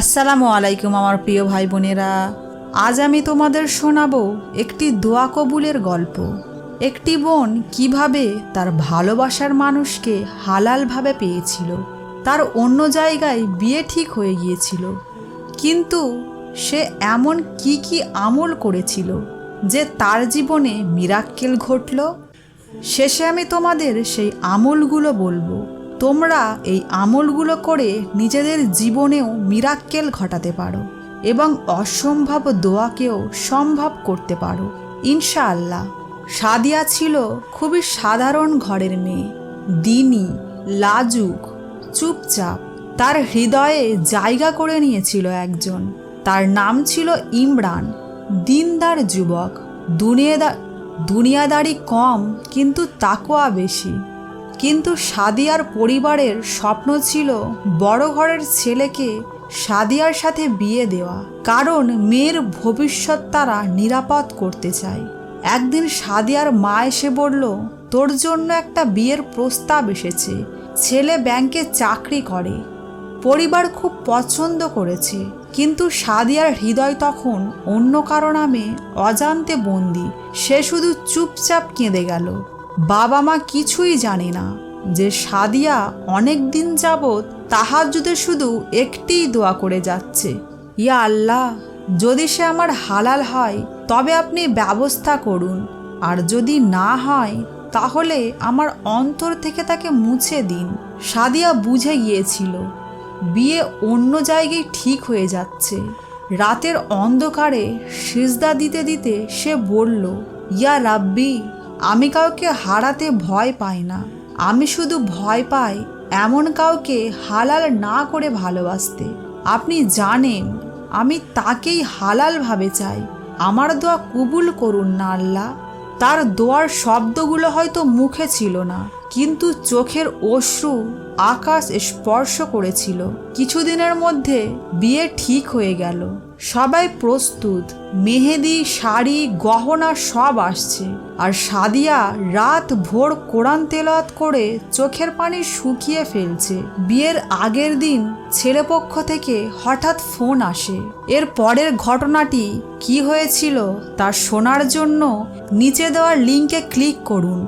আসসালামু আলাইকুম আমার প্রিয় ভাই বোনেরা। আজ আমি তোমাদের শোনাবো একটি দোয়া কবুলের গল্প। একটি বোন কিভাবে তার ভালোবাসার মানুষকে হালালভাবে পেয়েছিল। তার অন্য জায়গায় বিয়ে ঠিক হয়ে গিয়েছিল, কিন্তু সে এমন কি আমল করেছিল যে তার জীবনে মিরাক্কেল ঘটল। শেষে আমি তোমাদের সেই আমলগুলো বলবো। তোমরা এই আমলগুলো করে নিজেদের জীবনেও মিরাক্কেল ঘটাতে পারো এবং অসম্ভব দোয়াকেও সম্ভব করতে পারো ইনশাআল্লাহ। সাদিয়া ছিল খুবই সাধারণ ঘরের মেয়ে, দিনী, লাজুক, চুপচাপ। তার হৃদয়ে জায়গা করে নিয়েছিল একজন। তার নাম ছিল ইমরান। দিনদার যুবক, দুনিয়াদারি কম কিন্তু তাকওয়া বেশি। কিন্তু সাদিয়ার পরিবারের স্বপ্ন ছিল বড় ঘরের ছেলেকে সাদিয়ার সাথে বিয়ে দেওয়া, কারণ মেয়ের ভবিষ্যৎ তারা নিরাপদ করতে চায়। একদিন সাদিয়ার মা এসে বলল, তোর জন্য একটা বিয়ের প্রস্তাব এসেছে। ছেলে ব্যাংকে চাকরি করে, পরিবার খুব পছন্দ করেছে। কিন্তু সাদিয়ার হৃদয় তখন অন্য কারো নামে অজান্তে বন্দি। সে শুধু চুপচাপ কেঁদে গেল। বাবা মা কিছুই জানে না যে সাদিয়া অনেক দিন যাবৎ তাহাজ্জুদে শুধু একটিই দোয়া করে যাচ্ছে, ইয়া আল্লাহ, যদি সে আমার হালাল হয় তবে আপনি ব্যবস্থা করুন, আর যদি না হয় তাহলে আমার অন্তর থেকে তাকে মুছে দিন। সাদিয়া বুঝে গিয়েছিল বিয়ে অন্য জায়গায় ঠিক হয়ে যাচ্ছে। রাতের অন্ধকারে সিজদা দিতে দিতে সে বলল, ইয়া রাব্বি, আমি কাউকে হারাতে ভয় পাই না। আমি শুধু ভয় পাই এমন কাউকে হালাল না করে ভালোবাসতে। আপনি জানেন আমি তাকেই হালালভাবে চাই। আমার দোয়া কবুল করুন না আল্লাহ। তার দোয়ার শব্দগুলো হয়তো মুখে ছিল না, কিন্তু চোখের অশ্রু আকাশ স্পর্শ করেছিল। কিছুদিনের মধ্যে বিয়ে ঠিক হয়ে গেল। সবাই প্রস্তুত, মেহেদি, শাড়ি, গহনা সব আসছে। আর সাদিয়া রাত ভোর কোরআন তেলাওয়াত করে চোখের পানি শুকিয়ে ফেলছে। বিয়ের আগের দিন ছেলেপক্ষ থেকে হঠাৎ ফোন আসে। এর পরের ঘটনাটি কি হয়েছিল তা শোনার জন্য নিচে দেওয়া লিঙ্কে ক্লিক করুন।